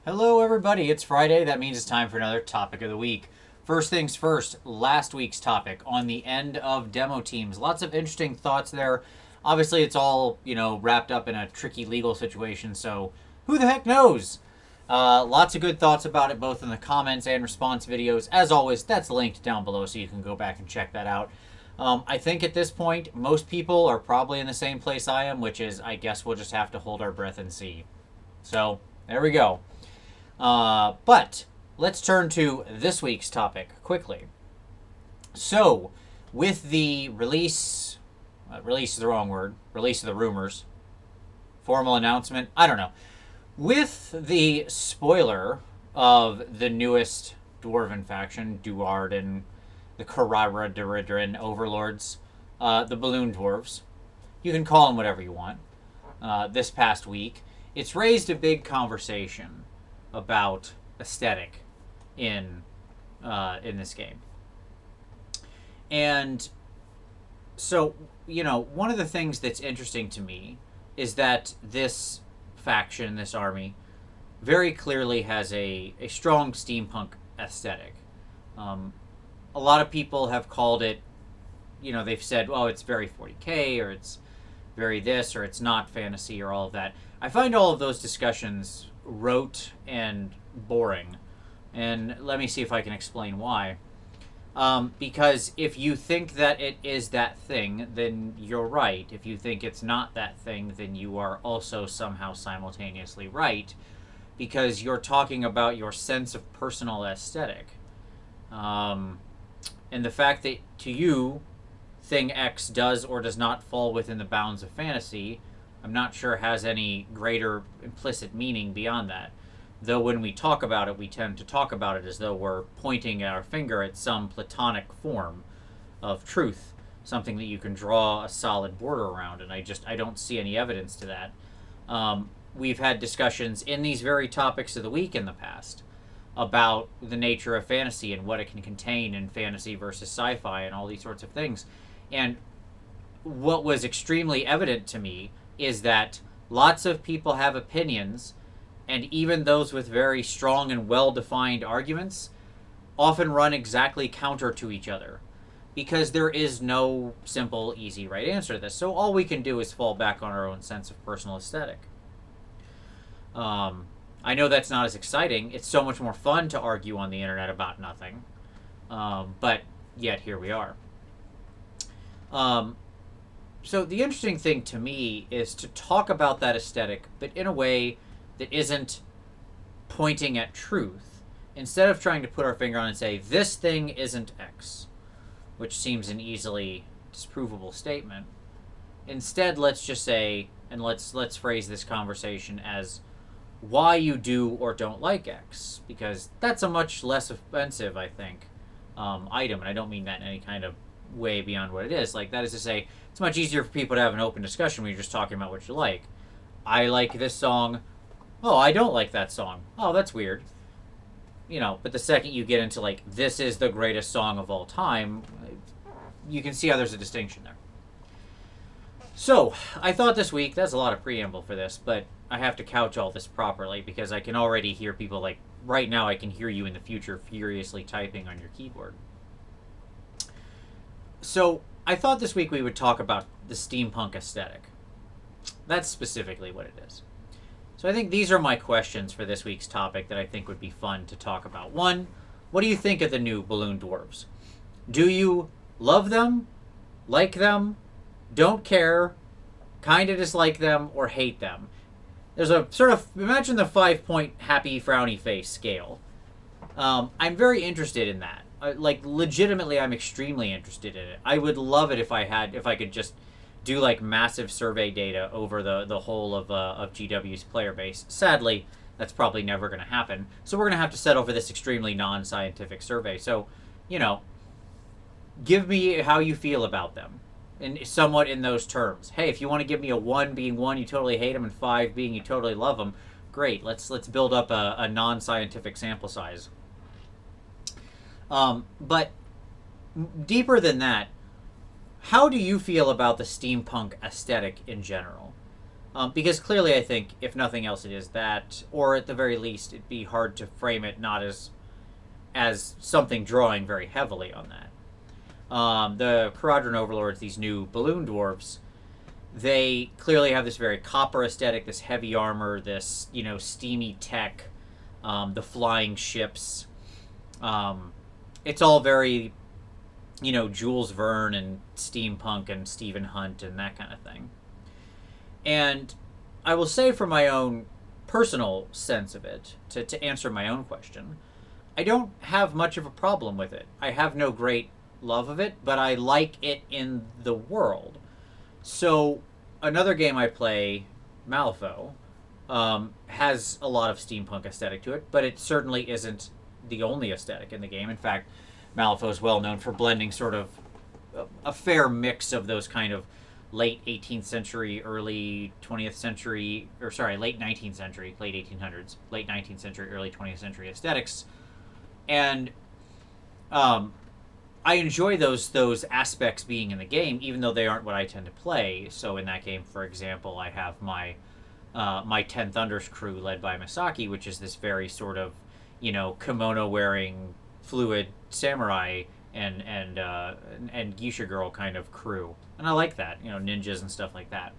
Hello, everybody. It's Friday. That means it's time for another topic of the week. First things first, last week's topic on the end of demo teams. Lots of interesting thoughts there. Obviously, it's all, wrapped up in a tricky legal situation, so who the heck knows? Lots of good thoughts about it, both in the comments and response videos. As always, that's linked down below, so you can go back and check that out. I think at this point, most people are probably in the same place I am, which is I guess we'll just have to hold our breath and see. So, there we go. But let's turn to this week's topic quickly. So, with the release is the wrong word, release of the rumors, formal announcement, I don't know. With the spoiler of the newest Dwarven faction, Duardin, the Duardin overlords, the Balloon Dwarves, you can call them whatever you want, this past week, it's raised a big conversation about aesthetic in this game. And so, one of the things that's interesting to me is that this faction, this army, very clearly has a strong steampunk aesthetic. A lot of people have called it, they've said, oh, it's very 40k, or it's very this, or it's not fantasy, or all of that. I find all of those discussions rote and boring. And let me see if I can explain why. Because if you think that it is that thing, then you're right. If you think it's not that thing, then you are also somehow simultaneously right. Because you're talking about your sense of personal aesthetic. And the fact that to you, thing X does or does not fall within the bounds of fantasy, I'm not sure has any greater implicit meaning beyond that. Though when we talk about it, we tend to talk about it as though we're pointing our finger at some platonic form of truth, something that you can draw a solid border around, and I don't see any evidence to that. We've had discussions in these very topics of the week in the past about the nature of fantasy and what it can contain in fantasy versus sci-fi and all these sorts of things. And what was extremely evident to me is that lots of people have opinions, and even those with very strong and well-defined arguments often run exactly counter to each other because there is no simple, easy, right answer to this. So all we can do is fall back on our own sense of personal aesthetic. I know that's not as exciting. It's so much more fun to argue on the internet about nothing. But yet here we are. So the interesting thing to me is to talk about that aesthetic, but in a way that isn't pointing at truth. Instead of trying to put our finger on it and say, this thing isn't X, which seems an easily disprovable statement. Instead, let's just say, and let's phrase this conversation as why you do or don't like X, because that's a much less offensive, I think, item, and I don't mean that in any kind of way beyond what it is. Like, that is to say, it's much easier for people to have an open discussion when you're just talking about what you like. I like this song. Oh, I don't like that song. Oh, that's weird. But the second you get into, like, this is the greatest song of all time, you can see how there's a distinction there. So, I thought this week, that's a lot of preamble for this, but I have to couch all this properly because I can already hear people, like, right now I can hear you in the future furiously typing on your keyboard. So, I thought this week we would talk about the steampunk aesthetic. That's specifically what it is. So I think these are my questions for this week's topic that I think would be fun to talk about. One, what do you think of the new Balloon Dwarves? Do you love them, like them, don't care, kind of dislike them, or hate them? There's a sort of, imagine the 5-point happy frowny face scale. I'm very interested in that. Legitimately, I'm extremely interested in it. I would love it if I could just do like massive survey data over the whole of GW's player base. Sadly, that's probably never going to happen. So we're going to have to settle for this extremely non-scientific survey. So, give me how you feel about them, and somewhat in those terms. Hey, if you want to give me a 1 being 1, you totally hate them, and 5 being you totally love them, great. Let's build up a non-scientific sample size. But deeper than that, how do you feel about the steampunk aesthetic in general? Because clearly, I think if nothing else, it is that, or at the very least, it'd be hard to frame it not as something drawing very heavily on that. The Caradron Overlords, these new balloon dwarves, they clearly have this very copper aesthetic, this heavy armor, this steamy tech, the flying ships. It's all very Jules Verne and steampunk and Stephen Hunt and that kind of thing. And I will say, from my own personal sense of it, to answer my own question, I don't have much of a problem with it. I have no great love of it, but I like it in the world. So another game I play, Malifaux, has a lot of steampunk aesthetic to it, but it certainly isn't the only aesthetic in the game. In fact, Malifaux is well known for blending sort of a fair mix of those kind of late 18th century, early 20th century, or sorry, late 19th century, late 1800s, late 19th century, early 20th century aesthetics. And I enjoy those aspects being in the game, even though they aren't what I tend to play. So in that game, for example, I have my Ten Thunders crew led by Misaki, which is this very sort of kimono wearing fluid samurai and geisha girl kind of crew, and I like that, ninjas and stuff like that.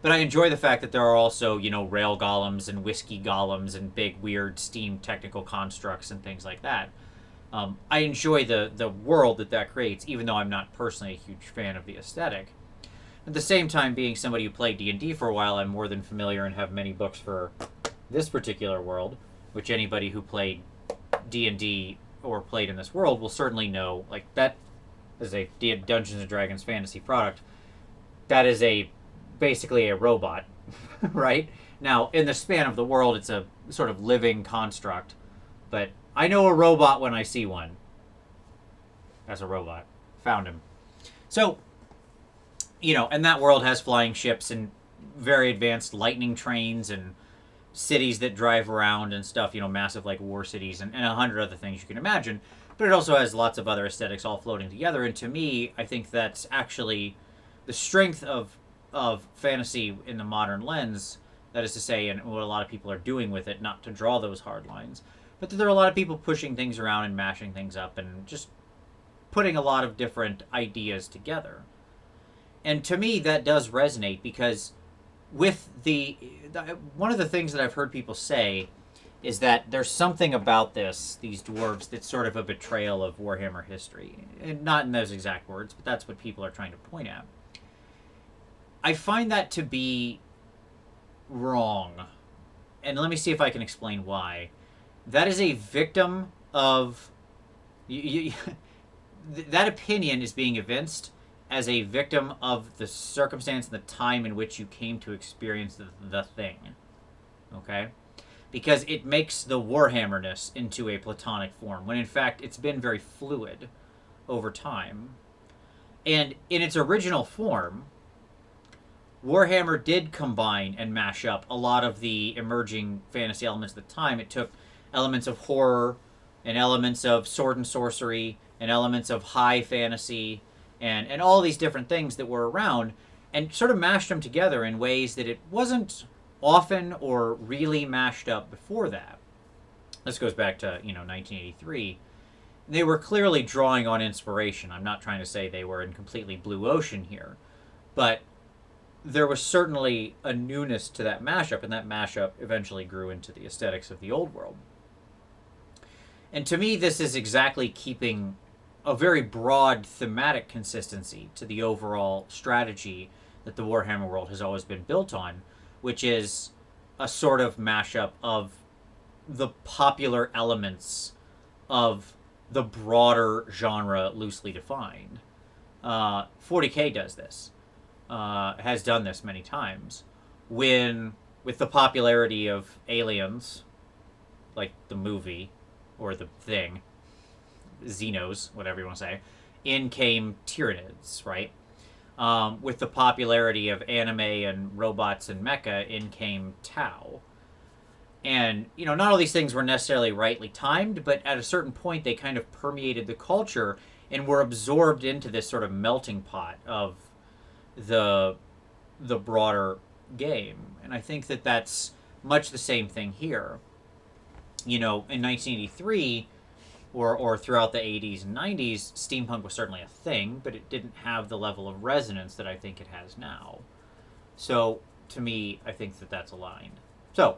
But I enjoy the fact that there are also rail golems and whiskey golems and big weird steam technical constructs and things like that. I enjoy the world that creates, even though I'm not personally a huge fan of the aesthetic. At the same time, being somebody who played D&D for a while, I'm more than familiar and have many books for this particular world, which anybody who played D&D or played in this world will certainly know. Like, that is a Dungeons and Dragons fantasy product. That is basically a robot, right? Now, in the span of the world, it's a sort of living construct, but I know a robot when I see one. As a robot. Found him. So, and that world has flying ships and very advanced lightning trains and cities that drive around and stuff, massive like war cities and 100 other things you can imagine. But it also has lots of other aesthetics all floating together. And to me, I think that's actually the strength of fantasy in the modern lens. That is to say, and what a lot of people are doing with it, not to draw those hard lines, but that there are a lot of people pushing things around and mashing things up and just putting a lot of different ideas together. And to me, that does resonate because with one of the things that I've heard people say is that there's something about these dwarves, that's sort of a betrayal of Warhammer history. And not in those exact words, but that's what people are trying to point at. I find that to be wrong. And let me see if I can explain why. That is a victim of... that opinion is being evinced as a victim of the circumstance and the time in which you came to experience the thing. Okay? Because it makes the Warhammerness into a platonic form, when in fact it's been very fluid over time. And in its original form, Warhammer did combine and mash up a lot of the emerging fantasy elements at the time. It took elements of horror and elements of sword and sorcery and elements of high fantasy and all these different things that were around and sort of mashed them together in ways that it wasn't often or really mashed up before that. This goes back to 1983. They were clearly drawing on inspiration. I'm not trying to say they were in completely blue ocean here, but there was certainly a newness to that mashup, and that mashup eventually grew into the aesthetics of the old world. And to me, this is exactly keeping a very broad thematic consistency to the overall strategy that the Warhammer world has always been built on, which is a sort of mashup of the popular elements of the broader genre loosely defined. 40K does this, has done this many times, with the popularity of Aliens, like the movie, or the thing, Xenos, whatever you want to say, in came Tyranids, right? With the popularity of anime and robots and mecha, in came Tau. And, not all these things were necessarily rightly timed, but at a certain point they kind of permeated the culture and were absorbed into this sort of melting pot of the broader game. And I think that that's much the same thing here. You know, in 1983, or throughout the 80s and 90s, steampunk was certainly a thing, but it didn't have the level of resonance that I think it has now. So, to me, I think that that's aligned. So,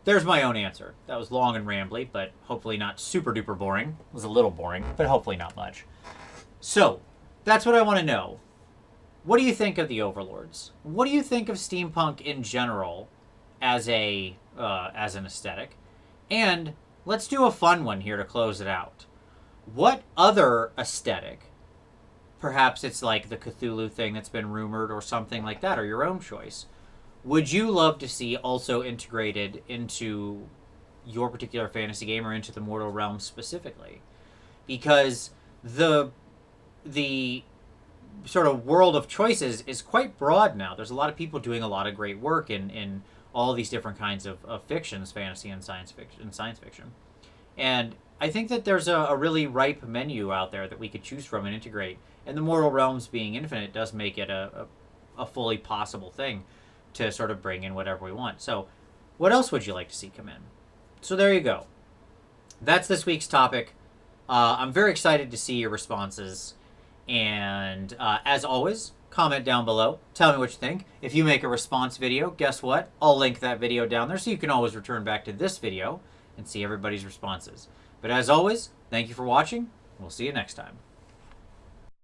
there's my own answer. That was long and rambly, but hopefully not super duper boring. It was a little boring, but hopefully not much. So, that's what I want to know. What do you think of the Overlords? What do you think of steampunk in general as an aesthetic? And let's do a fun one here to close it out. What other aesthetic, perhaps it's like the Cthulhu thing that's been rumored or something like that, or your own choice, would you love to see also integrated into your particular fantasy game or into the Mortal Realms specifically? Because the sort of world of choices is quite broad now. There's a lot of people doing a lot of great work in all these different kinds of fictions, fantasy and science fiction. And I think that there's a really ripe menu out there that we could choose from and integrate. And the Mortal Realms being infinite does make it a fully possible thing to sort of bring in whatever we want. So what else would you like to see come in? So there you go. That's this week's topic. I'm very excited to see your responses. And as always, comment down below. Tell me what you think. If you make a response video, guess what? I'll link that video down there so you can always return back to this video and see everybody's responses. But as always, thank you for watching. We'll see you next time.